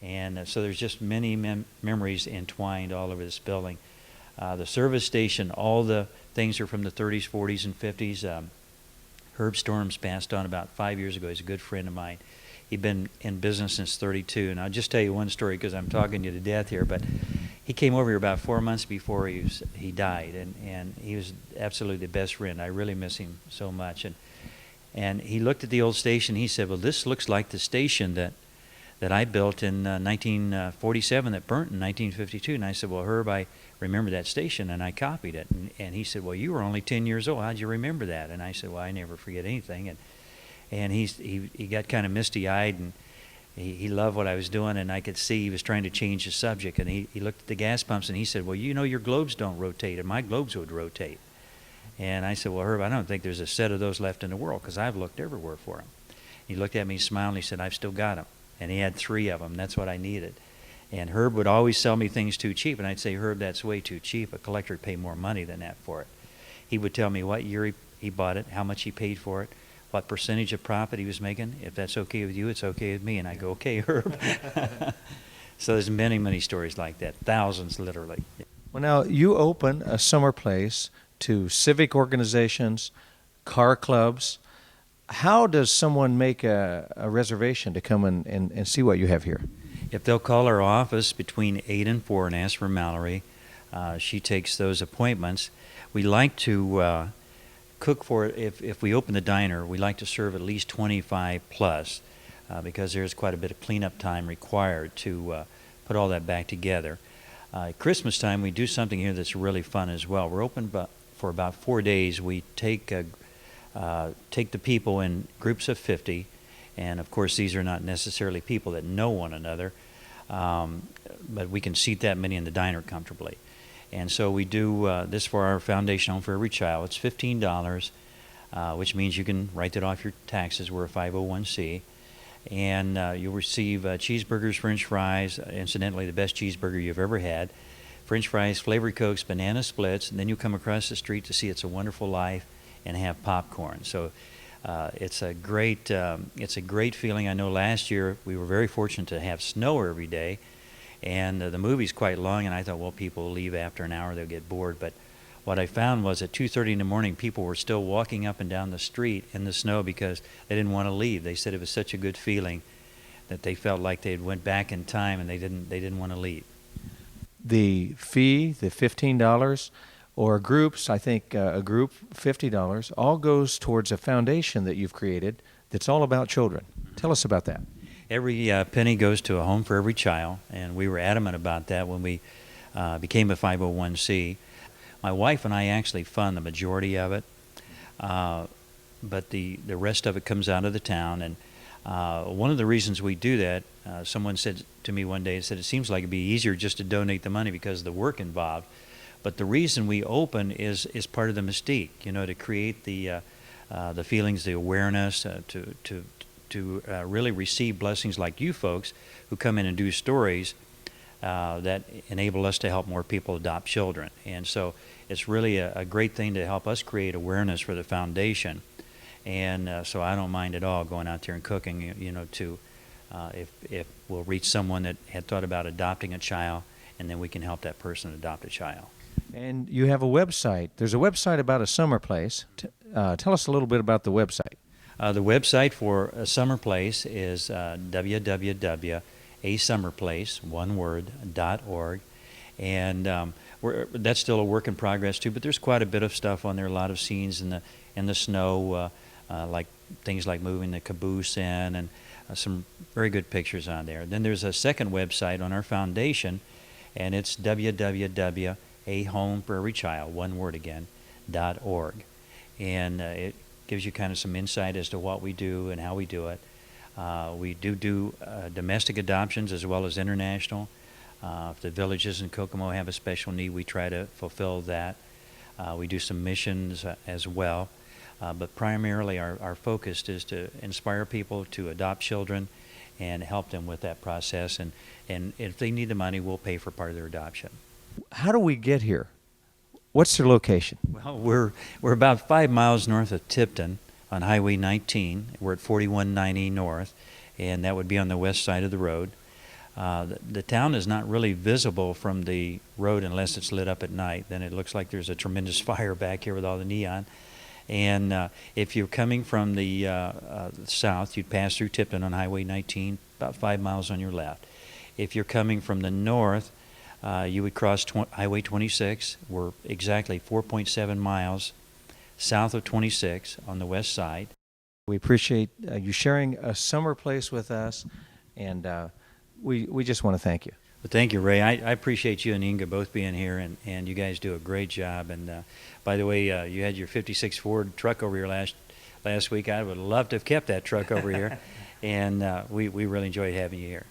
And so there's just many memories entwined all over this building. The service station, all the things are from the 30s, 40s, and 50s. Herb Storms passed on about 5 years ago. He's a good friend of mine. He'd been in business since 32, and I'll just tell you one story because I'm talking you to death here, but he came over here about 4 months before he died, and he was absolutely the best friend. I really miss him so much. And he looked at the old station. He said, well, this looks like the station that I built in 1947 that burnt in 1952. And I said, well, Herb, I remember that station, and I copied it. And he said, well, you were only 10 years old. How'd you remember that? And I said, well, I never forget anything. And he got kind of misty-eyed, and he loved what I was doing, and I could see he was trying to change the subject. And he looked at the gas pumps, and he said, well, you know, your globes don't rotate, and my globes would rotate. And I said, well, Herb, I don't think there's a set of those left in the world because I've looked everywhere for them. He looked at me, smiled, and he said, I've still got them. And he had 3 of them. That's what I needed. And Herb would always sell me things too cheap, and I'd say, Herb, that's way too cheap. A collector would pay more money than that for it. He would tell me what year he bought it, how much he paid for it, what percentage of profit he was making. If that's okay with you, it's okay with me. And I go, okay, Herb. So there's many, many stories like that, thousands literally. Well, now, you open a summer place to civic organizations, car clubs. How does someone make a reservation to come and see what you have here? If they'll call our office between 8 and 4 and ask for Mallory, she takes those appointments. We like to cook for, if we open the diner, we like to serve at least 25 plus because there's quite a bit of cleanup time required to put all that back together. Christmas time, we do something here that's really fun as well. We're open for about 4 days. We take the people in groups of 50, and of course these are not necessarily people that know one another, but we can seat that many in the diner comfortably. And so we do this for our Foundation Home for Every Child. It's $15, which means you can write that off your taxes. We're a 501c. And you'll receive cheeseburgers, French fries, incidentally the best cheeseburger you've ever had, French fries, flavored Cokes, banana splits, and then you come across the street to see It's a Wonderful Life and have popcorn. So it's a great feeling. I know last year we were very fortunate to have snow every day, and the movie's quite long, and I thought, well, people will leave after an hour, they'll get bored. But what I found was at 2:30 in the morning, people were still walking up and down the street in the snow because they didn't want to leave. They said it was such a good feeling that they felt like they went back in time and they didn't want to leave. The fee, the $15, or groups, I think a group, $50, all goes towards a foundation that you've created that's all about children. Tell us about that. Every penny goes to a home for every child, and we were adamant about that when we became a 501c. My wife and I actually fund the majority of it, but the rest of it comes out of the town. And one of the reasons we do that, someone said to me one day, said it seems like it'd be easier just to donate the money because of the work involved. But the reason we open is part of the mystique, you know, to create the feelings, the awareness, to really receive blessings like you folks who come in and do stories that enable us to help more people adopt children. And so it's really a great thing to help us create awareness for the foundation. And so I don't mind at all going out there and cooking, you know, if we'll reach someone that had thought about adopting a child, and then we can help that person adopt a child. And you have a website. There's a website about a summer place. Tell us a little bit about the website. The website for a summer place is www.asummerplace.org, and that's still a work in progress too. But there's quite a bit of stuff on there. A lot of scenes in the snow, like things like moving the caboose in, and some very good pictures on there. Then there's a second website on our foundation, and it's www.ahomeforeverychild.org, and it gives you kind of some insight as to what we do and how we do it. We do domestic adoptions as well as international. If the villages in Kokomo have a special need, we try to fulfill that. We do some missions as well. But primarily our focus is to inspire people to adopt children and help them with that process. And if they need the money, we'll pay for part of their adoption. How do we get here? What's their location? Well, we're about 5 miles north of Tipton on Highway 19. We're at 4190 North, and that would be on the west side of the road. The town is not really visible from the road unless it's lit up at night. Then it looks like there's a tremendous fire back here with all the neon. And if you're coming from the south, you'd pass through Tipton on Highway 19, about 5 miles on your left. If you're coming from the north, you would cross Highway 26. We're exactly 4.7 miles south of 26 on the west side. We appreciate you sharing a summer place with us, and we just want to thank you. Well, thank you, Ray. I appreciate you and Inge both being here, and you guys do a great job. And by the way, you had your 56 Ford truck over here last week. I would love to have kept that truck over here, and we really enjoyed having you here.